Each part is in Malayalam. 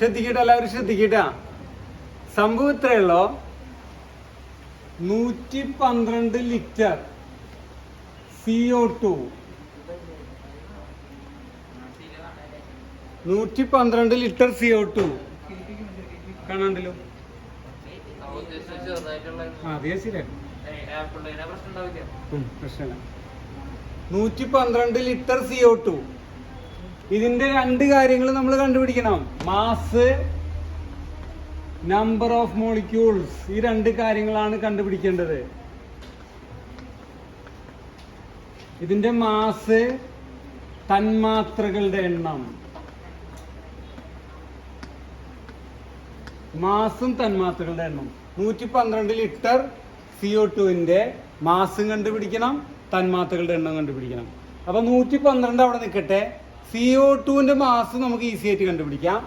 ശ്രദ്ധിക്കട്ടെ, എല്ലാവരും ശ്രദ്ധിക്കട്ട. സംഭവം ഇത്രയുള്ളോ, 112 ലിറ്റർ CO2, 112 ലിറ്റർ CO2 കാണാണ്ടല്ലോ. പ്രശ്നമില്ല. 112 ലിറ്റർ CO2. ഇതിന്റെ രണ്ട് കാര്യങ്ങൾ നമ്മൾ കണ്ടുപിടിക്കണം. Mass, number of molecules. ഈ രണ്ട് കാര്യങ്ങളാണ് കണ്ടുപിടിക്കേണ്ടത്. ഇതിന്റെ മാസ്, തന്മാത്രകളുടെ എണ്ണം. മാസും തന്മാത്രകളുടെ എണ്ണം. 112 ലിറ്റർ CO2-ന്റെ മാസും കണ്ടുപിടിക്കണം, തന്മാത്രകളുടെ എണ്ണം കണ്ടുപിടിക്കണം. അപ്പൊ 112 അവിടെ നിൽക്കട്ടെ. CO2-ന്റെ മാസ് നമുക്ക് ഈസി ആയിട്ട് കണ്ടുപിടിക്കാം.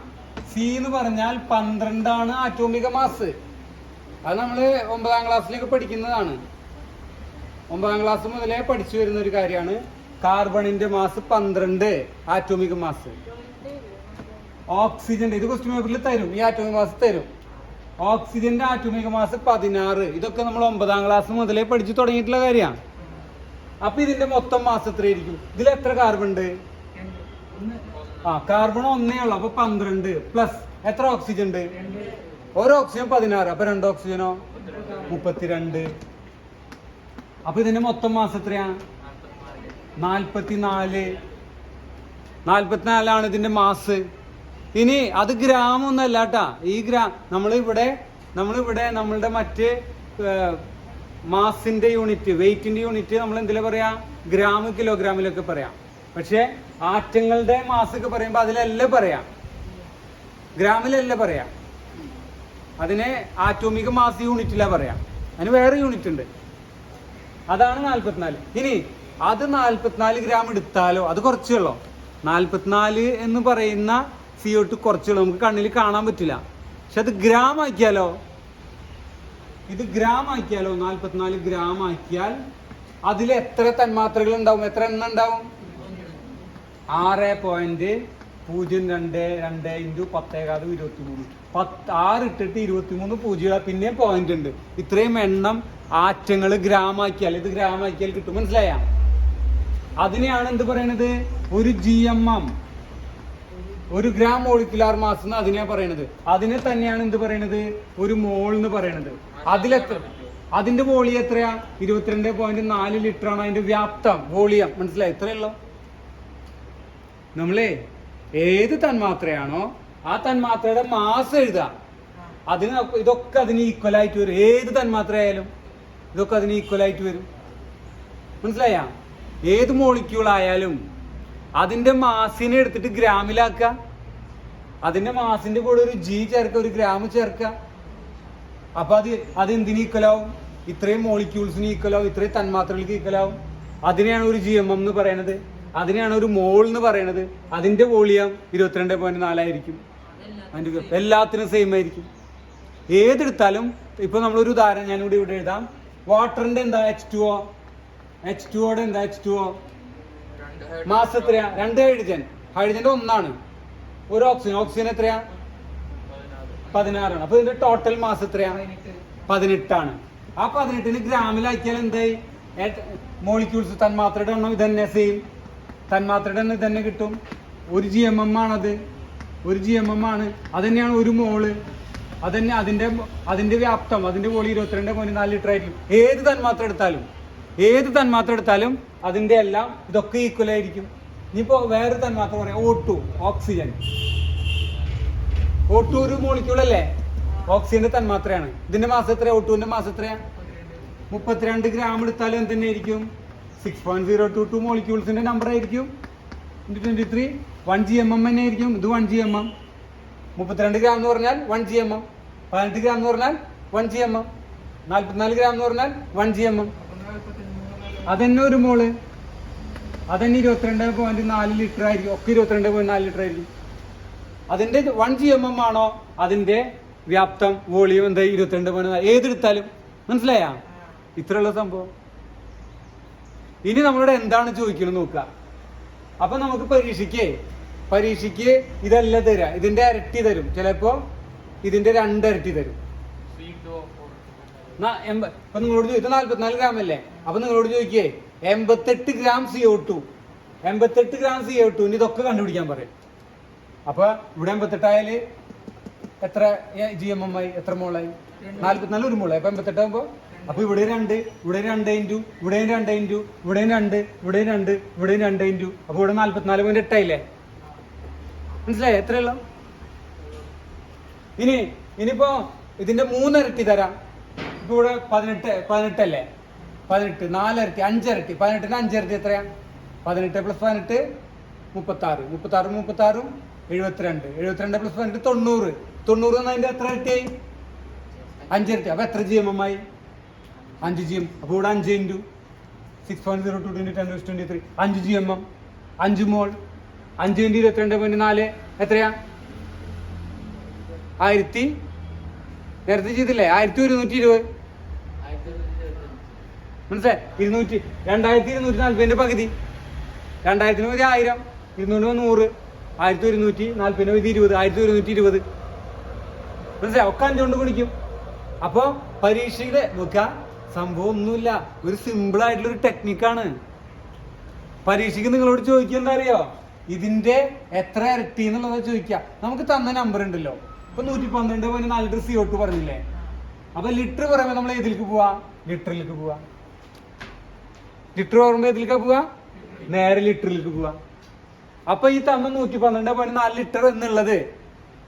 സി എന്ന് പറഞ്ഞാൽ 12 ആണ് ആറ്റോമിക മാസ്. അത് നമ്മൾ 9ാം ക്ലാസ്സിലേക്ക് പഠിക്കുന്നതാണ്. 9ാം ക്ലാസ് മുതലേ പഠിച്ചു വരുന്ന ഒരു കാര്യമാണ്. കാർബണിന്റെ മാസ് 12 ആറ്റോമിക മാസ്. ഓക്സിജന്റെ, ഇത് ക്വസ്റ്റ്യൻ പേപ്പറിൽ തരും, ഈ ആറ്റോമിക മാസ് തരും. ഓക്സിജന്റെ ആറ്റോമിക മാസ് 16. ഇതൊക്കെ നമ്മൾ 9ാം ക്ലാസ് മുതലേ പഠിച്ചു തുടങ്ങിയിട്ടുള്ള കാര്യമാണ്. അപ്പൊ ഇതിന്റെ മൊത്തം മാസ് എത്രയായിരിക്കും? ഇതിൽ എത്ര കാർബൺ ഉണ്ട്? കാർബൺ ഒന്നേ ഉള്ളു. അപ്പൊ 12 പ്ലസ് എത്ര ഓക്സിജൻ ഉണ്ട്? ഒരു ഓക്സിജൻ 16. അപ്പൊ 2 ഓക്സിജനോ 32. അപ്പൊ ഇതിന്റെ മൊത്തം മാസ് എത്രയാ? 44. 44 ആണ് ഇതിന്റെ മാസ്. ഇനി അത് ഗ്രാം ഒന്നല്ല കേട്ടാ. ഈ നമ്മളിവിടെ നമ്മളുടെ മറ്റ് മാസിന്റെ യൂണിറ്റ്, വെയിറ്റിന്റെ യൂണിറ്റ് നമ്മൾ എന്തിലാ പറയാ? ഗ്രാം, കിലോഗ്രാമിലൊക്കെ പറയാം. പക്ഷെ ആറ്റങ്ങളുടെ മാസ് ഒക്കെ പറയുമ്പോൾ അതിലല്ല പറയാം, ഗ്രാമിലല്ല പറയാം. അതിനെ ആറ്റോമിക മാസ് യൂണിറ്റിലാ പറയാം. അതിന് വേറെ യൂണിറ്റ് ഉണ്ട്. അതാണ് 44. ഇനി അത് 44 ഗ്രാം എടുത്താലോ, അത് കുറച്ചുള്ളൂ. 44 എന്ന് പറയുന്ന CO2 കുറച്ചുള്ളൂ, നമുക്ക് കണ്ണിൽ കാണാൻ പറ്റില്ല. പക്ഷെ അത് ഗ്രാം ആക്കിയാലോ, ഇത് ഗ്രാം ആക്കിയാലോ, 44 ഗ്രാം ആക്കിയാൽ അതിൽ എത്ര തന്മാത്രകൾ ഉണ്ടാവും? എത്ര എണ്ണം ഉണ്ടാവും? 6.022 × 10⁻23. 6 ഇട്ടിട്ട് 23 പൂജ്യം, പിന്നെ പോയിന്റ് ഉണ്ട്. ഇത്രയും എണ്ണം ആറ്റങ്ങൾ ഗ്രാം ആക്കിയാൽ, ഇത് ഗ്രാം ആക്കിയാൽ കിട്ടും. മനസ്സിലായ? അതിനെയാണ് എന്ത് പറയണത്? ഒരു GMM, ഒരു ഗ്രാം മോളിക്കുലാർ മാസ് എന്ന് അതിനെയാ പറയണത്. അതിനെ തന്നെയാണ് എന്ത് പറയണത്? ഒരു മോൾ എന്ന് പറയണത്. അതിന്റെ വോളിയം എത്രയാ? 22.4 ലിറ്റർ ആണ് അതിന്റെ വ്യാപ്തം, വോളിയം. മനസ്സിലായി? ഇത്രയുള്ളൂ. നമ്മളെ ഏത് തന്മാത്രയാണോ ആ തന്മാത്രയുടെ മാസ് എഴുതാം. ഇതൊക്കെ അതിന് ഈക്വൽ ആയിട്ട് വരും. ഏത് തന്മാത്ര ആയാലും ഇതൊക്കെ അതിന് ഈക്വൽ ആയിട്ട് വരും. മനസ്സിലായ? ഏത് മോളിക്യൂൾ ആയാലും അതിന്റെ മാസിനെ എടുത്തിട്ട് ഗ്രാമിലാക്കുക. അതിന്റെ മാസിന്റെ കൂടെ ഒരു G ചേർക്കുക, ഒരു ഗ്രാം ചേർക്കുക. അപ്പൊ അത് എന്തിന് ഈക്വലാവും? ഇത്രയും മോളിക്യൂൾസിന് ഈക്വലാവും, ഇത്രയും തന്മാത്രകൾക്ക് ഈക്വലാവും. അതിനെയാണ് ഒരു GMM എന്ന് പറയുന്നത്. അതിനെയാണ് ഒരു മോൾ എന്ന് പറയുന്നത്. അതിന്റെ വോളിയം 22.4 ആയിരിക്കും. അതിന്റെ എല്ലാത്തിനും സെയിം ആയിരിക്കും. ഏതെടുത്താലും ഇപ്പൊ നമ്മളൊരു ഉദാഹരണം ഞാനിവിടെ എഴുതാം. വാട്ടറിന്റെ എന്താ? H2O. H2Oയുടെ എന്താ? H2O മാസ് എത്രയാ? 2 ഹൈഡ്രജൻ. ഹൈഡ്രജന്റെ 1 ഒരു ഓക്സിജൻ എത്രയാ? 16. അപ്പൊ ഇതിന്റെ ടോട്ടൽ മാസ് എത്രയാ? 18. ആ 18 ഗ്രാമിലാക്കിയാൽ എന്തായി? മോളിക്യൂൾസ്, തന്മാത്രയുടെ എണ്ണം ഇതന്നെ സെയിം. തന്മാത്രയുടെ എണ്ണം ഇതന്നെ കിട്ടും. ഒരു GMM ആണത്. ഒരു GMM ആണ്. അതന്നെയാണ് ഒരു മോള്. അതന്നെ അതിന്റെ വ്യാപ്തം, അതിന്റെ വോളിയം 22.4 ലിറ്റർ ആയിരിക്കും. ഏത് തന്മാത്ര എടുത്താലും അതിന്റെ എല്ലാം ഇതൊക്കെ ഈക്വൽ ആയിരിക്കും. ഇനിയിപ്പോ വേറൊരു തന്മാത്ര പറയാം, O2, ഓക്സിജൻ. O2 ഒരു മോളിക്യൂൾ അല്ലേ? ഓക്സിജന്റെ തന്മാത്രയാണ്. ഇതിന്റെ മാസം എത്രയാ? O2ന്റെ മാസം എത്രയാ? 32 ഗ്രാം എടുത്താലും എന്ത് തന്നെ ആയിരിക്കും? 6.022 മോളിക്യൂൾസിന്റെ നമ്പർ ആയിരിക്കും. 23 1 GMM തന്നെ ആയിരിക്കും. ഇത് 1 GMM. 32 ഗ്രാം എന്ന് പറഞ്ഞാൽ 1 GMM. 18 ഗ്രാം എന്ന് പറഞ്ഞാൽ 1 GMM. 44 ഗ്രാം എന്ന് പറഞ്ഞാൽ 1 GMM. അതന്നെ ഒരു മോള്. അതന്നെ 22.4 ലിറ്റർ ആയിരിക്കും. ഒക്കെ 22.4 ലിറ്റർ ആയിരിക്കും. അതിന്റെ 1 GMM ആണോ അതിന്റെ വ്യാപ്തം, വോളിയം എന്താ? 22.4. ഏതെടുത്താലും. മനസ്സിലായ? ഇത്രയുള്ള സംഭവം. ഇനി നമ്മളോട് എന്താണ് ചോദിക്കുന്നത് നോക്കുക. അപ്പൊ നമുക്ക് പരീക്ഷയ്ക്ക് പരീക്ഷയ്ക്ക് ഇതല്ല തരാ, ഇതിന്റെ ഇരട്ടി തരും, ചിലപ്പോ ഇതിന്റെ 2 ഇരട്ടി തരും. ഇപ്പൊ നിങ്ങളോട് ചോദിച്ചു 44 ഗ്രാം അല്ലേ, അപ്പൊ നിങ്ങളോട് ചോദിക്കേ 88 ഗ്രാം CO2, 88 ഗ്രാം CO2 ഇതൊക്കെ കണ്ടുപിടിക്കാൻ പറയും. അപ്പൊ ഇവിടെ 88 ആയാല് എത്ര GMM ആയി, എത്ര മോളായി? 44 ഒരു മോളായി. അപ്പൊ 88 ആകുമ്പോ അപ്പൊ ഇവിടെ 2, ഇവിടെ 2 ഇൻറ്റു, ഇവിടെ 2 ഇൻറ്റു, ഇവിടെ 2, ഇവിടെ 2, ഇവിടെ 2 ഇൻറ്റു, അപ്പൊ ഇവിടെ 44.8 ആയില്ലേ? മനസ്സിലായി? എത്രയുള്ള ഇനിയിപ്പോ ഇതിന്റെ 3 ഇരട്ടി തരാം. ഇപ്പൊ ഇവിടെ 18 അല്ലേ, 18 4 ഇരട്ടി 5 ഇരട്ടി, 18ന് 5 ഇരട്ടി എത്രയാ? 18 + 18 36, 36 72, 72 + 18 90, 90 എന്നതിന്റെ എത്ര ഇരട്ടിയായി? 5 ഇരട്ടി. അപ്പൊ എത്ര GMM ആയി? 5 GM. അപ്പൊ ഇവിടെ 5 ഇൻറ്റു 6.02 × 10⁻23 5 GMM, 5 മോൾ. 5 × 22.4 എത്രയാ? 1000. നേരത്തെ ചെയ്തില്ലേ? 1120. മനസ്സിലായി? 2240 പകുതി. 2000 മതി 1000, 200 100, 1140 20, 1120. മനസ്സിലായി? ഒക്കെ 5 കൊണ്ട് ഗുണിക്കും. അപ്പൊ പരീക്ഷയില് നോക്ക, സംഭവം ഒന്നുമില്ല, ഒരു സിമ്പിൾ ആയിട്ടുള്ള ഒരു ടെക്നിക്കാണ്. പരീക്ഷയ്ക്ക് നിങ്ങളോട് ചോദിക്കുക എന്താ അറിയോ? ഇതിന്റെ എത്ര ഇരട്ടി എന്നുള്ളത് ചോദിക്കുക. നമുക്ക് തന്ന നമ്പർ ഉണ്ടല്ലോ, ഇപ്പൊ 112.4 ലിറ്റർ CO2 പറഞ്ഞില്ലേ? അപ്പൊ ലിറ്റർ പറയുമ്പോ നമ്മൾ ഏതിലേക്ക് പോവാ? ലിറ്ററിലേക്ക് പോവാ. ലിറ്റർ പറയുമ്പോ ഏതിലേക്കാ പോവാ? നേരെ ലിറ്ററിലേക്ക് പോവാ. അപ്പൊ ഈ തന്ന 112.4 ലിറ്റർ എന്നുള്ളത്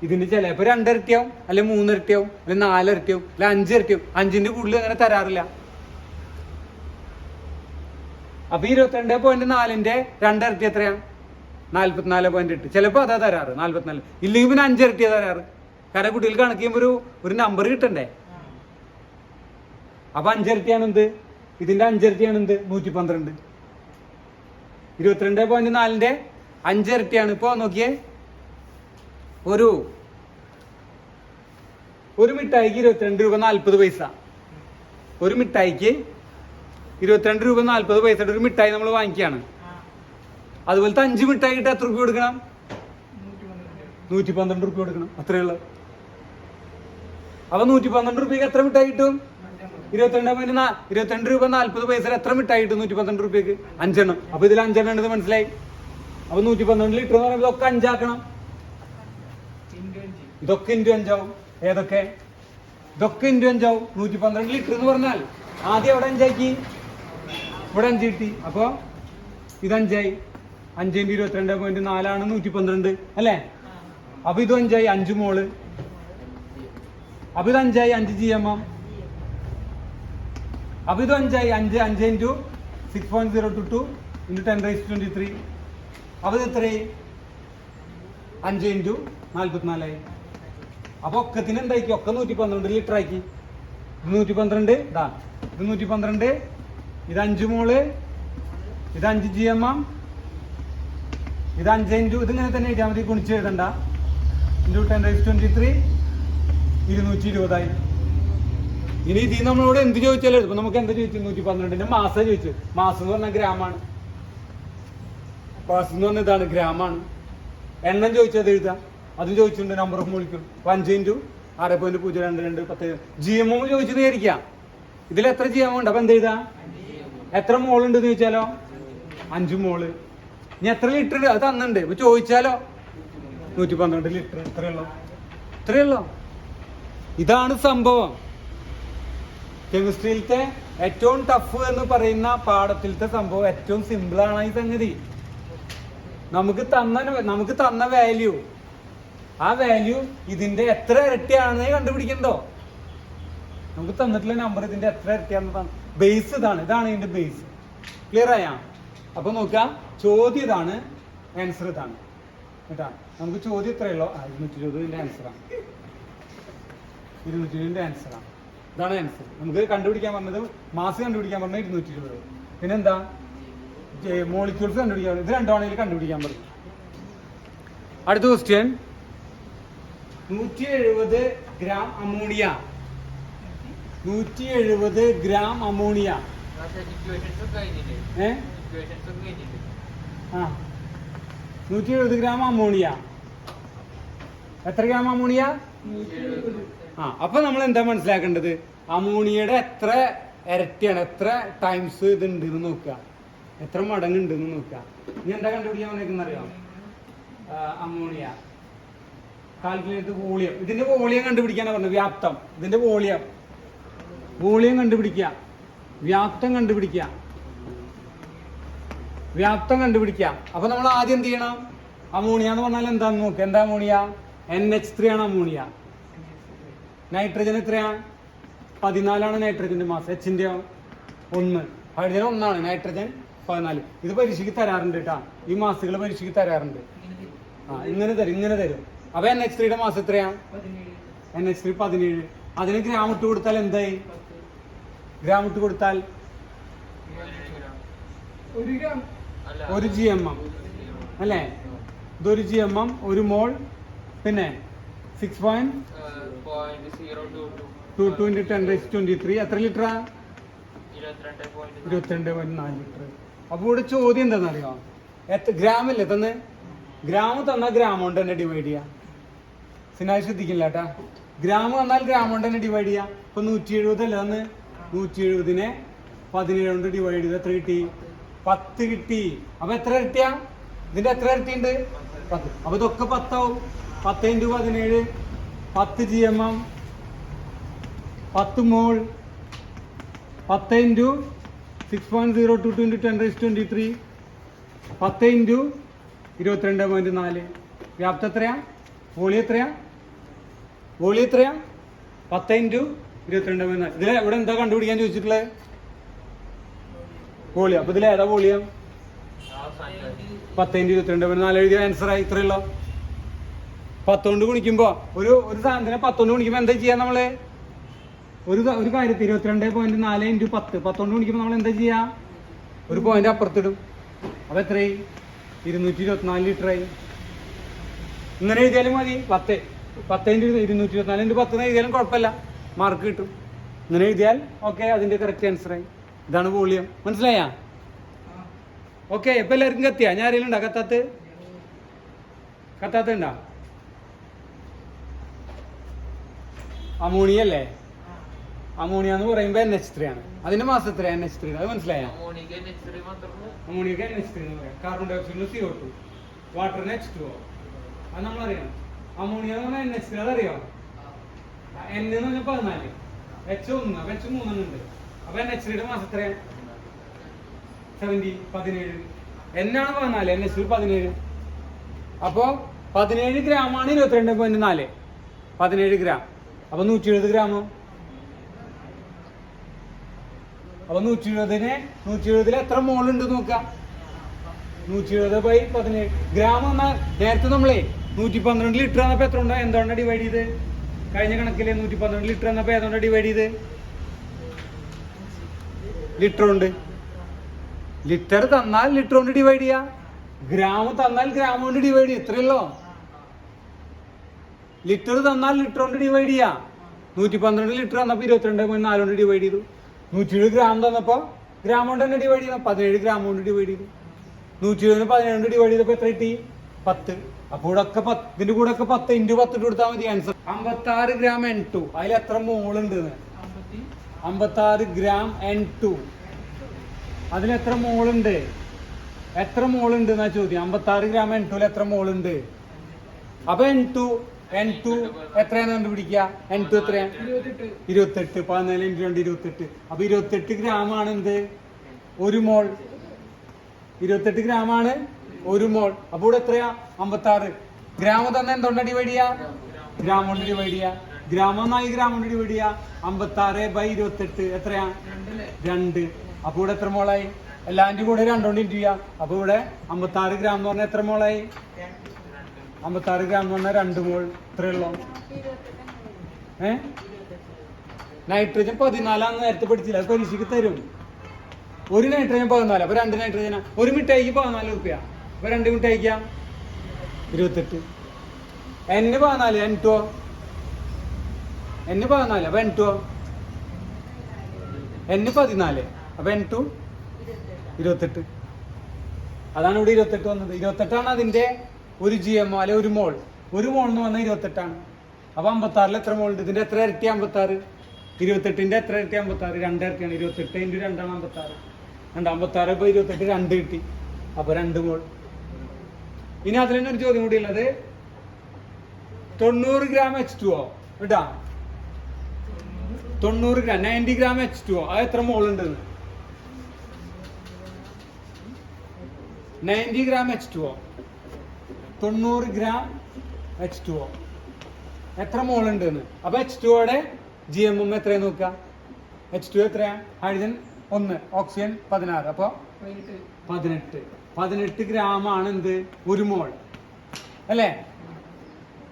ഇതിന്റെ ചിലപ്പോ 2 ഇരട്ടിയാവും, അല്ലെ 3 ഇരട്ടിയാവും, അല്ലെ 4 ഇരട്ടിയാവും, അല്ലെ 5 ഇരട്ടിയാവും. 5ന്റെ കൂടുതൽ അങ്ങനെ തരാറില്ല. അപ്പൊ 22.4ന്റെ 2 ഇരട്ടി എത്രയാ? 44.8. ചിലപ്പോ അതാ തരാറ് 44. ഇല്ലെങ്കിൽ പിന്നെ 5 ഇരട്ടിയാ തരാറ്. കാരണം കുട്ടികൾ കണക്ക് ചെയ്യുമ്പോ ഒരു നമ്പർ കിട്ടണ്ടേ? അപ്പൊ 5 ഇരട്ടിയാണ് എന്ത്? ഇതിന്റെ 5 ഇരട്ടിയാണ് എന്ത്? 112. 22.4ന്റെ 5 ഇരട്ടിയാണ്. ഇപ്പൊ നോക്കിയേ, ഒരു മിഠായിക്ക് 22 രൂപ 40 പൈസ. ഒരു മിഠായിക്ക് 22 രൂപ 40 പൈസയുടെ ഒരു മിഠായി നമ്മൾ വാങ്ങിക്കുകയാണ്. അതുപോലത്തെ 5 മിഠായി കിട്ടാൻ എത്ര രൂപ കൊടുക്കണം? 112 രൂപ കൊടുക്കണം. അത്രയുള്ള. അപ്പൊ 112 രൂപയ്ക്ക് എത്ര മിഠായി കിട്ടും? 22 രൂപ 40 പൈസ എത്ര മിഠായി കിട്ടും? 112 രൂപയ്ക്ക് 5 എണ്ണം. അപ്പൊ ഇതിൽ 5 എണ്ണം ഉണ്ടെന്ന് മനസ്സിലായി. അപ്പൊ 112 ലിറ്റർ എന്ന് പറയുമ്പോൾ ഇതൊക്കെ 5 ആക്കണം. ഇതൊക്കെ ഇൻറ്റു 5 ആവും. ഏതൊക്കെ? ഇതൊക്കെ ഇൻറ്റു 5 ആവും. 112 ലിറ്റർ എന്ന് പറഞ്ഞാൽ ആദ്യം അവിടെ 5 ആക്കി, ഇവിടെ 5 കിട്ടി. അപ്പൊ ഇത് 5 ആയി. 5 × 22.4 112 അല്ലേ? അപ്പൊ ഇത് 5 ആയി, 5 മോള്. അപ്പൊ ഇത് 5 ആയി, 5 GMM. അപ്പൊ ഇത് 5 ആയി, 5 × 6.022 × 10⁻23. അപ്പൊ ഇത് എത്രയായി? 5 × 44 ആയി. അപ്പൊ ഒക്കത്തിന് എന്താക്കി? ഒക്കെ 112 ലിറ്റർ ആക്കി. 112 ഇതാ, ഇത് 112, ഇത് 5 മോള്, ഇത് 5 GMM, ഇത് 5 × ഇതിങ്ങനെ തന്നെ എഴുതിയാൽ മതി, ഗുണിച്ച് എഴുതണ്ട. × 10⁻23 220 ആയി. ഇനി ഇതിൽ നമ്മളോട് എന്ത് ചോദിച്ചാലും ഇപ്പൊ നമുക്ക് എന്താ ചോദിച്ചു? 112ന്റെ മാസം ചോദിച്ചു. മാസം എന്ന് പറഞ്ഞാൽ ഗ്രാമാണ്. മാസം എന്ന് പറഞ്ഞാൽ ഇതാണ്, ഗ്രാമാണ്. എണ്ണം ചോദിച്ചത് എഴുതാം. അതും ചോദിച്ചിട്ടുണ്ട്, നമ്പർ ഓഫ് മോളിക്യൂൾ. 5 × 6.022 10. GMM ചോദിച്ചത് വിചാരിക്കാം. ഇതിൽ എത്ര GMM ഉണ്ട്? അപ്പൊ എന്ത് എഴുതാ? എത്ര മോൾ ഉണ്ട് എന്ന് ചോദിച്ചാലോ? 5 മോള്. ഇനി എത്ര ലിറ്റർ അത് തന്നിട്ടുണ്ട്. ഇപ്പൊ ചോദിച്ചാലോ? 112 ലിറ്റർ. ഇത്രയുള്ളോ? ഇതാണ് സംഭവം. കെമിസ്ട്രിയിലത്തെ ഏറ്റവും ടഫ് എന്ന് പറയുന്ന പാഠത്തിലത്തെ സംഭവം ഏറ്റവും സിമ്പിൾ ആണ് ഈ സംഗതി. നമുക്ക് തന്ന വാല്യൂ, ആ വാല്യൂ ഇതിന്റെ എത്ര ഇരട്ടിയാണെന്ന് കണ്ടുപിടിക്കണ്ടോ? നമുക്ക് തന്നിട്ടുള്ള നമ്പർ ഇതിന്റെ എത്ര ഇരട്ടിയാണെന്നതാണ് ബേസ്. ഇതാണ് ഇതിന്റെ ബേസ്. ക്ലിയർ ആയാ? അപ്പൊ നോക്കാം, ചോദ്യം ഇതാണ്, ആൻസർ ഇതാണ് കേട്ടാ. നമുക്ക് ചോദ്യം എത്രയുള്ളോ? 220 ആൻസറാണ്. 220 ആൻസറാണ്. ഇതാണ് ആൻസർ. നമുക്ക് കണ്ടുപിടിക്കാൻ പറഞ്ഞത് മാസ് കണ്ടുപിടിക്കാൻ പറഞ്ഞത് 220. പിന്നെന്താ? മോളിക്യൂൾസ് കണ്ടുപിടിക്കാൻ പറഞ്ഞത്. ഇത് രണ്ടാണെങ്കിൽ കണ്ടുപിടിക്കാൻ പറഞ്ഞു. അടുത്ത question, 170 gram ammonia. 170 gram ammonia. 170 gram ammonia. എത്ര ഗ്രാം അമോണിയ? അപ്പൊ നമ്മൾ എന്താ മനസ്സിലാക്കേണ്ടത്? അമോണിയയുടെ എത്ര ഇരട്ടിയാണ്, എത്ര ടൈംസ് ഇത് ഉണ്ട് എന്ന് നോക്കുക, എത്ര മടങ്ങ് ഉണ്ട് എന്ന് നോക്കുക. ഇനി എന്താ കണ്ടുപിടിക്കാൻ വന്നേക്കുന്ന അറിയാം? Ammonia calculate volume. ഇതിന്റെ വോളിയം കണ്ടുപിടിക്കാനാണ് പറഞ്ഞത്. വ്യാപ്തം, ഇതിന്റെ വോളിയം കണ്ടുപിടിക്കുക, വ്യാപ്തം കണ്ടുപിടിക്കുക. അപ്പൊ നമ്മൾ ആദ്യം എന്ത് ചെയ്യണം? അമോണിയ എന്ന് പറഞ്ഞാൽ എന്താന്ന് നോക്കുക. എന്താ അമോണിയ? NH3 ആണ് അമോണിയ. നൈട്രജൻ എത്രയാണ്? 14 നൈട്രജന്റെ മാസ്. Hന്റെ 1. Hydrogen 1, nitrogen 14. ഇത് പരീക്ഷയ്ക്ക് തരാറുണ്ട് കേട്ടാ, ഈ മാസുകൾ പരീക്ഷയ്ക്ക് തരാറുണ്ട്. ഇങ്ങനെ തരും. അപ്പൊ NH3യുടെ മാസ് എത്രയാ? NH3 17. അതിന് ഗ്രാം ഇട്ട് കൊടുത്താൽ എന്തായി? ഗ്രാം ഇട്ട് കൊടുത്താൽ 1 GMM അല്ലേ? ഇതൊരു GMM, 1 മോൾ. പിന്നെ 6.22 × 10⁻23. എത്ര ലിറ്ററാ? 22.4 ലിറ്റർ. അപ്പൊ ഇവിടെ ചോദ്യം എന്താണെന്നറിയോ? ഗ്രാം അല്ലേ തന്നെ? ഗ്രാം തന്നാൽ ഗ്രാം കൊണ്ട് തന്നെ ഡിവൈഡ് ചെയ്യാം. സിനായി ശ്രദ്ധിക്കില്ല കേട്ടാ. ഗ്രാം തന്നാൽ ഗ്രാം കൊണ്ട് തന്നെ ഡിവൈഡ് ചെയ്യാം. ഇപ്പൊ 170 അല്ലേ തന്ന്? 170നെ 17 കൊണ്ട് ഡിവൈഡ് ചെയ്ത് എത്ര കിട്ടി? 10 കിട്ടി. അപ്പൊ എത്ര ഇരട്ടിയാ? ഇതിന്റെ എത്ര ഇരട്ടി ഉണ്ട്? 10. അപ്പൊ ഇതൊക്കെ 10 ആവും. 10 × 17 10 GMM, 10 മോൾ. 10 × 6.022 × 10⁻23 10 × 22.4. വ്യാപ്തം എത്രയാ? വോളിയം എത്രയാ? 10 × 22.4. ഇതിൽ ഇവിടെ എന്താ കണ്ടുപിടിക്കാൻ ചോദിച്ചിട്ടുള്ളത്? വോളിയം. അപ്പൊ ഇതിൽ ഏതാ വോളിയം? 10 × 22.4 എഴുതിയ ആൻസർ ആയി. ഇത്രയുള്ള 10 കൊണ്ട് ഗുണിക്കുമ്പോ ഒരു സാധനത്തിനെ 10 കൊണ്ട് ഗുണിക്കുമ്പോ എന്താ ചെയ്യാ? നമ്മള് ഒരു കാര്യത്തിൽ 22.4 × 10 കൊണ്ട് ഗുണിക്കുമ്പോ നമ്മൾ എന്താ ചെയ്യാ? ഒരു പോയിന്റ് അപ്പുറത്തിടും. അപ്പൊ എത്രയായി? 224 ലിറ്ററായി. ഇങ്ങനെ എഴുതിയാലും മതി. 10 × 224 × 10 എഴുതിയാലും കുഴപ്പമില്ല, മാർക്ക് കിട്ടും. ഇങ്ങനെ എഴുതിയാൽ ഓക്കെ, അതിന്റെ കറക്റ്റ് ആൻസറായി. ഇതാണ് വോളിയം. മനസ്സിലായാ? ഓക്കെ. ഇപ്പൊ എല്ലാവർക്കും കത്തിയാ? ഞാൻ ആരെങ്കിലും ഉണ്ടോ കത്താത്തുണ്ടോ? അമോണിയ അല്ലേ? അമോണിയ എന്ന് പറയുമ്പോ NH3 ആണ്. അതിന്റെ മാസം എത്ര? NH3. അത് മനസ്സിലായ? അമോണിയക്ക് NH3 എന്ന് പറയാം. കാർബൺ ഡൈ ഓക്സൈഡിന് CO2, വാട്ടറിന് H2O. അത് നമ്മളറിയണം. അമോണിയ എന്ന് പറഞ്ഞാൽ NH3. അതറിയോ? N എന്ന് പറഞ്ഞാൽ 14, H1, H3 ഉണ്ട്. അപ്പൊ NH3യുടെ മാസം എത്രയാണ്? 17. N ആണ് 14, NH3 17. അപ്പൊ 17 ഗ്രാമാണ് 22.4. 17 ഗ്രാം. അപ്പൊ 170 ഗ്രാമോ? അപ്പൊ 170ൽ എത്ര മോൾ ഉണ്ട് നോക്കാം. 170/17 ഗ്രാം എന്നാൽ നേരത്തെ നമ്മളെ 112 ലിറ്റർ എന്നപ്പോ എത്ര ഉണ്ടോ? എന്തുകൊണ്ടാണ് ഡിവൈഡ് ചെയ്ത്? കഴിഞ്ഞ കണക്കില് 112 ലിറ്റർ എന്നപ്പോ ഏതുകൊണ്ടാണ് ഡിവൈഡ് ചെയ്ത്? ലിറ്റർ ഉണ്ട്. ലിറ്റർ തന്നാൽ ലിറ്റർ കൊണ്ട് ഡിവൈഡ് ചെയ്യാം. ഗ്രാം തന്നാൽ ഗ്രാം കൊണ്ട് ഡിവൈഡ് ചെയ്യാം. ഇത്രയല്ലോ. ലിറ്റർ തന്നാൽ ലിറ്റർ കൊണ്ട് ഡിവൈഡ് ചെയ്യാം. 112 ലിറ്റർ തന്നപ്പോ 22.4 കൊണ്ട് ഡിവൈഡ് ചെയ്തു. 170 ഗ്രാം തന്നപ്പോ ഗ്രാം കൊണ്ട് തന്നെ ഡിവൈഡ് ചെയ്യണം. 17 ഗ്രാം കൊണ്ട് ഡിവൈഡ് ചെയ്തു. 170 17 കൊണ്ട് ഡിവൈഡ് ചെയ്തപ്പോ എത്ര കിട്ടി? 10. അപ്പൊ ഇതിന്റെ കൂടെ ഒക്കെ 10 × 10 ഇട്ട് കൊടുത്താൽ മതി. Answer 56 gram N2. അതിൽ എത്ര മോൾ ഉണ്ട്? 56 ഗ്രാം N2. അതിൽ എത്ര മോൾ ഉണ്ട്? എത്ര മോൾ ഉണ്ട് എന്നാ ചോദ്യം. 56 ഗ്രാം N2ൽ എത്ര മോൾ ഉണ്ട്? അപ്പൊ N2 എത്രയാന്ന് കണ്ടുപിടിക്കുക. N2 എത്രയാണ്? 28. 14 × 2 28. അപ്പൊ 28 ഗ്രാം ആണ് എന്ത്? 1 മോൾ. 28 ഗ്രാം ആണ് 1 മോൾ. അപ്പൊ ഇവിടെ എത്രയാ? 56. ഗ്രാം തന്നെ എന്തുകൊണ്ട് ഡിവൈഡ് ചെയ്യാ? ഗ്രാം കൊണ്ട് ഡിവൈഡ് ചെയ്യാ. ഗ്രാം ഒന്നായി ഗ്രാം കൊണ്ട് ഡിവൈഡ് ചെയ്യാ. 56/28 എത്രയാ? 2. അപ്പൊ ഇവിടെ എത്ര മോളായി? എല്ലാന്റെ കൂടെ 2 കൊണ്ട് ഇൻറ്റു ചെയ്യാം. അപ്പൊ ഇവിടെ 56 ഗ്രാം എന്ന് പറഞ്ഞാൽ എത്ര മോളായി? 56 ഗ്രാം എന്ന് പറഞ്ഞാൽ 2 മോൾ. ഇത്രയുള്ളൂ. നൈട്രജൻ 14 നേരത്തെ പഠിച്ചില്ല. അത് പരീക്ഷയ്ക്ക് തരും. ഒരു നൈട്രജൻ 14. അപ്പൊ 2 നൈട്രജനാ. ഒരു മിഠായിക്ക് 14 രൂപ. അപ്പൊ 2 മിഠായിക്കാം 28. N 14, N2 N 14. അപ്പൊ N2 N 14. അപ്പൊ N2 28. അതാണ് ഇവിടെ 28 വന്നത്. 28 അതിന്റെ ഒരു GMO അല്ലെ ഒരു മോൾ. ഒരു മോൾ എന്ന് പറഞ്ഞാൽ 28. അപ്പൊ 56 എത്ര മോൾ ഉണ്ട്? ഇതിന്റെ എത്ര ഇരട്ടി 56? 28ന്റെ എത്ര ഇരട്ടി 56? 2 ഇരട്ടിയാണ്. 28 × 2 ആണ് 56. 56 ഇപ്പൊ 28 2 കിട്ടി. അപ്പൊ 2 മോൾ. ഇനി അതിൽ തന്നെ ഒരു ചോദ്യം കൂടി ഉള്ളത് 90 ഗ്രാം H2O കേട്ടാ. 90 ഗ്രാം 90 ഗ്രാം H2O അത് എത്ര മോൾ ഉണ്ട്? 90 ഗ്രാം H2O 90 ഗ്രാം H2O എത്ര മോൾ ഉണ്ട്? അപ്പൊ H2Oയുടെ GMM എത്രയാ നോക്കുക. H2O എത്രയാ? Hydrogen 1, oxygen 16. അപ്പൊ 18 ഗ്രാം ആണ് എന്ത്? ഒരു മോൾ അല്ലേ?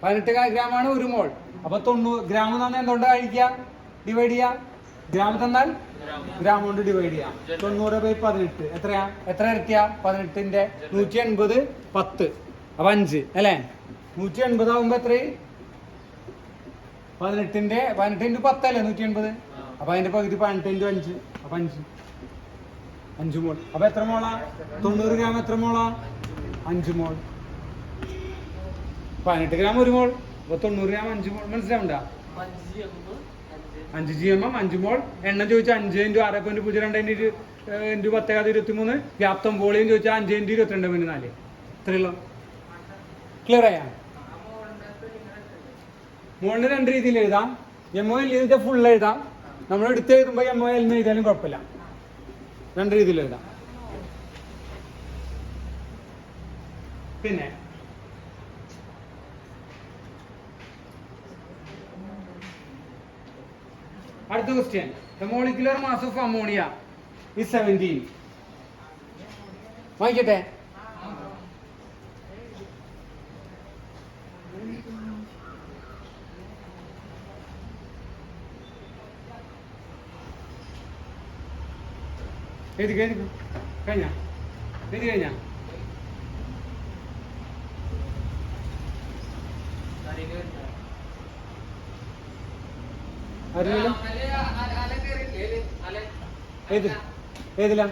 18 ഗ്രാം ആണ് ഒരു മോൾ. അപ്പൊ 90 ഗ്രാം തന്നെ എന്തുകൊണ്ട് കഴിക്കുക? ഡിവൈഡ് ചെയ്യാം. ഗ്രാം തന്നാൽ ഗ്രാം കൊണ്ട് ഡിവൈഡ് ചെയ്യാം. 90/18 എത്രയാ? എത്ര ഇരട്ടിയാ? 18ന്റെ 180 10 അപ്പൊ 5 അല്ലേ? 180 ആകുമ്പോ എത്രയും? 18ന്റെ 18 × 10 അല്ലേ 180. അപ്പൊ അതിന്റെ പകുതി 18 × 5 അപ്പൊ 5 മോൾ. അപ്പൊ എത്ര മോളാ? 90 ഗ്രാം എത്ര മോളാ? 5 മോൾ. 18 ഗ്രാം ഒരു മോൾ. അപ്പൊ 90 ഗ്രാം 5 മോൾ. മനസ്സിലാവണ്ട? 5 GMM 5 മോൾ. എണ്ണം ചോദിച്ചാൽ 5 × 6.02 × 10⁻23. വ്യാപ്തം വോളിയം ചോദിച്ചാൽ 5 × 22.4. ഇത്രയുള്ളൂ. ക്ലിയർ ആയാ? മോളിന് 2 രീതിയിൽ എഴുതാം. MOL എഴുതിയാൽ ഫുൾ എഴുതാം. നമ്മൾ എടുത്ത് എഴുതുമ്പോൾ MOL എന്ന് എഴുതിയാലും കുഴപ്പമില്ല. 2 രീതിയിൽ എഴുതാം. പിന്നെ അടുത്ത question. The molecular mass of ammonia is 17. വായിക്കട്ടെ. എഴുതി കഴിഞ്ഞ എഴുതി കഴിഞ്ഞ അറിയില്ല. ഏതില്ല?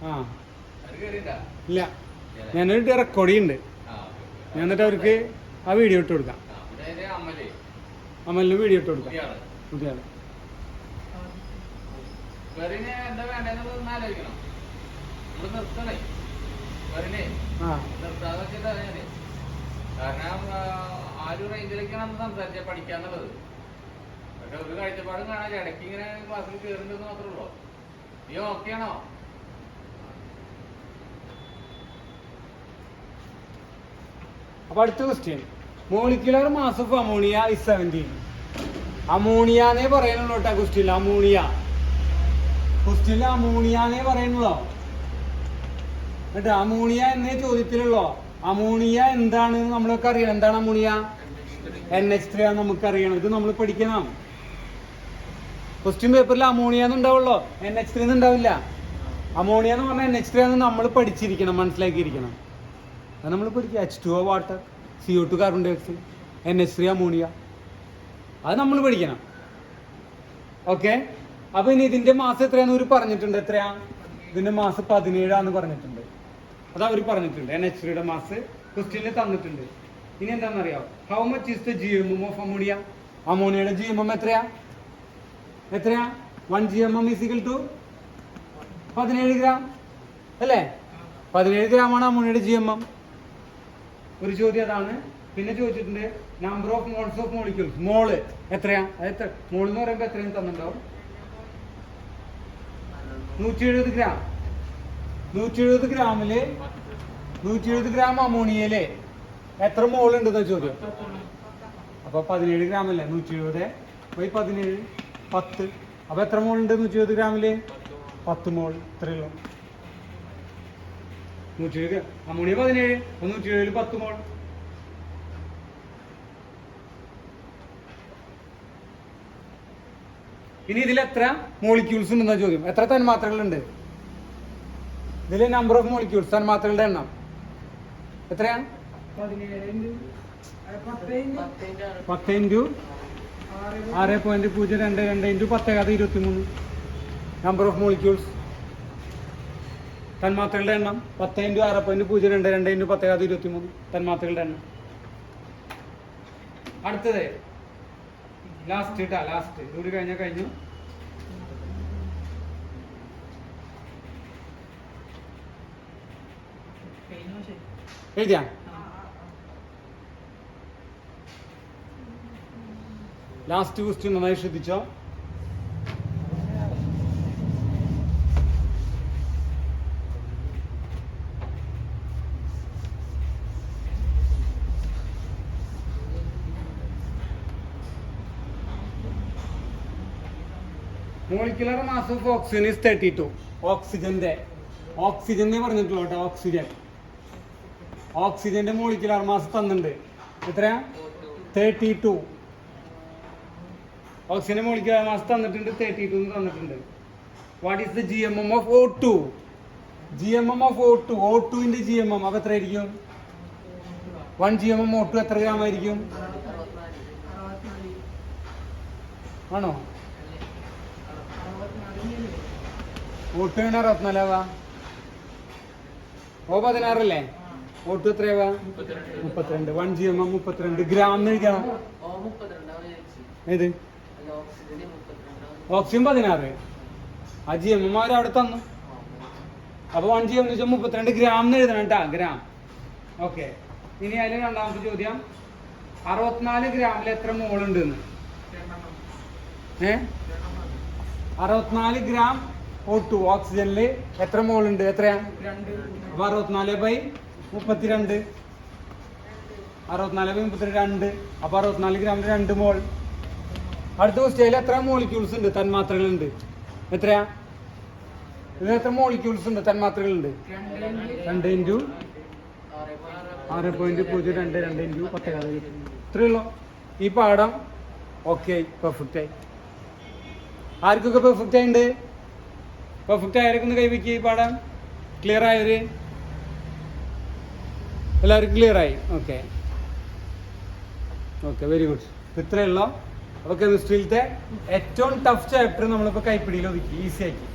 ആ ഇല്ല. ഞാനൊരു റെക്കോർഡ് ചെയ്യുന്നുണ്ട്. ഞാൻ എന്നിട്ട് അവർക്ക് ആ വീഡിയോ ഇട്ട് കൊടുക്കാം. അമലിന് വീഡിയോ ഇട്ട് കൊടുക്കാം. പുതിയ കാരണം ആ ഒരു റേഞ്ചിലേക്കാണ് സംസാരിച്ച പഠിക്കാന്നുള്ളത്. പക്ഷെ ഒരു കാഴ്ചപ്പാടും കാണാൻ ഇടയ്ക്ക് ഇങ്ങനെ ക്ലാസ്സിൽ കയറുന്നത് മാത്രമേ ഉള്ളൂ. നീ ഓക്കെ ആണോ? അപ്പൊ അടുത്ത question. Molecular mass of ammonia is 17. അമോണിയാന്നേ പറയുന്നുള്ളൂ കേട്ടോ ക്വസ്റ്റ്യൻ. ക്വസ്റ്റ്യനിൽ അമോണിയാന്നേ പറയുന്നുള്ളോ കേട്ടോ. അമോണിയ എന്നേ ചോദ്യത്തിലുള്ളോ. അമോണിയ എന്താണെന്ന് നമ്മളൊക്കെ അറിയണം. എന്താണ് അമോണിയ? NH3 ആണ് നമുക്കറിയണം. ഇത് നമ്മൾ പഠിക്കണം. ക്വസ്റ്റ്യൻ പേപ്പറിൽ അമോണിയ എന്നുണ്ടാവുള്ളൂ, NH3 ഉണ്ടാവില്ല. അമോണിയ എന്ന് പറഞ്ഞാൽ NH3 ആണെന്ന് നമ്മൾ പഠിച്ചിരിക്കണം, മനസ്സിലാക്കിയിരിക്കണം. അത് നമ്മൾ പഠിക്കുക. H2O water, CO2 carbon dioxide, NH3 ammonia, അത് നമ്മൾ പഠിക്കണം. ഓക്കെ. അപ്പൊ ഇനി ഇതിന്റെ മാസം എത്രയാന്ന് അവർ പറഞ്ഞിട്ടുണ്ട്. എത്രയാ? ഇതിന്റെ മാസം 17 പറഞ്ഞിട്ടുണ്ട്. അത് അവർ പറഞ്ഞിട്ടുണ്ട്. NH3യുടെ മാസ് ക്വസ്റ്റ്യനിൽ തന്നിട്ടുണ്ട്. ഇനി എന്താണെന്നറിയാം? How much is the GMM of ammonia? അമോണിയയുടെ GMM എത്രയാ? 1 GMM is equal to 17 gram അല്ലേ? 17 ഗ്രാമാണ് അമോണിയയുടെ GMM. ഒരു ചോദ്യം അതാണ്. പിന്നെ ചോദിച്ചിട്ടുണ്ട് number of moles of molecules. മോള് എത്രയാ? എത്ര മോൾ എന്ന് പറയുമ്പോൾ എത്രയും തന്നിട്ടുണ്ടാവും? 170 ഗ്രാം. 170 ഗ്രാമില് 170 ഗ്രാം അമോണിയയില് എത്ര മോൾ ഉണ്ടെന്ന ചോദ്യം. അപ്പൊ 17 ഗ്രാം അല്ലേ? 170/17 10. അപ്പൊ എത്ര മോൾ ഉണ്ട് 170 ഗ്രാമില്? 10 മോൾ. ഇത്രയുള്ളൂ. 170 അമോണിയ 17, 170 10 മോൾ. ഇനി ഇതിൽ എത്ര മോളിക്യൂൾസ് ഉണ്ടെന്ന ചോദ്യം. എത്ര തന്മാത്രകളുണ്ട് ഇതില്? നമ്പർ ഓഫ് മോളിക്യൂൾസ്, തന്മാത്രകളുടെ എണ്ണം എത്രയാണ്? 10 × 6.022 × 10⁻23 നമ്പർ ഓഫ് മോളിക്യൂൾസ്. തന്മാത്രകളുടെ എണ്ണം 10 × 6.02 2 × 10 23 തന്മാത്രകളുടെ എണ്ണം. അടുത്തത് ലാസ്റ്റ് ഇട്ടാ, ലാസ്റ്റ് ഇതുകൂടി കഴിഞ്ഞാൽ കഴിഞ്ഞു. എഴുതിയാ? ലാസ്റ്റ് ക്വസ്റ്റ്യൻ നന്നായി ശ്രദ്ധിച്ചോ. Molecular mass of oxygen is 32. ഓക്സിജന്റെ പറഞ്ഞിട്ടുള്ളൂ കേട്ടോ. ഓക്സിജന്റെ മോളിക്കുലർ മാസ് തന്നിട്ടുണ്ട്. എത്രയാ? 32. ഓക്സിജന്റെ മോളിക്കുലർ മാസ് തന്നിട്ടുണ്ട്, 32 തന്നിട്ടുണ്ട്. What is the GMM of O2? GMM of O2 ന്റെ GMM അപ്പൊ എത്ര ആയിരിക്കും? 1 GMM O2 എത്ര ഗ്രാം ആയിരിക്കും? ആണോ? O2 64 O16 അല്ലേ? O2 എത്രയാവാ? 32. 1 GMM 32 ഗ്രാം എന്ന് എഴുതണം. ഏത്? ഓക്സിജൻ 16. ആ GMM അവിടെ തന്നു. അപ്പൊ 1 GM എന്ന് വെച്ചാൽ 32 ഗ്രാം എന്ന് എഴുതണം കേട്ടാ, ഗ്രാം. ഓക്കെ. ഇനി അതിൽ രണ്ടാമത്തെ ചോദ്യം, 64 ഗ്രാമിൽ എത്ര മോൾ ഉണ്ട്? 64 ഗ്രാം O2 ഓക്സിജനിൽ എത്ര മോൾ ഉണ്ട്? എത്രയാ? 64/32. 64/32. അപ്പൊ 64 ഗ്രാമിൽ 2 മോൾ. അടുത്ത ക്വസ്റ്റ്യനിൽ എത്ര മോളിക്യൂൾസ് ഉണ്ട്? തന്മാത്രകളുണ്ട്. എത്രയാ? ഇതിന് എത്ര മോളിക്യൂൾസ് ഉണ്ട്? തന്മാത്രകളുണ്ട്. 2 × 6.022 2 × 10. ഇത്രയേ ഉള്ളൂ. ഈ പാഠം ഓക്കെ, പെർഫെക്റ്റ് ആയി. ആർക്കൊക്കെ പെർഫെക്റ്റ് ആയിട്ടുണ്ട്? പെർഫെക്റ്റ് ആയവരൊക്കെ ഒന്ന് കൈവയ്ക്കുക. ഈ പാഠം ക്ലിയർ ആയവര് എല്ലാവർക്കും ക്ലിയർ ആയി? Okay, very good. ഇത്രയേ ഉള്ളൂ. അപ്പോൾ കെമിസ്ട്രിയിലത്തെ ഏറ്റവും ടഫ് ചാപ്റ്റർ നമ്മളിപ്പോൾ കൈപ്പിടിയിൽ ഒതുക്കി, ഈസി ആക്കി.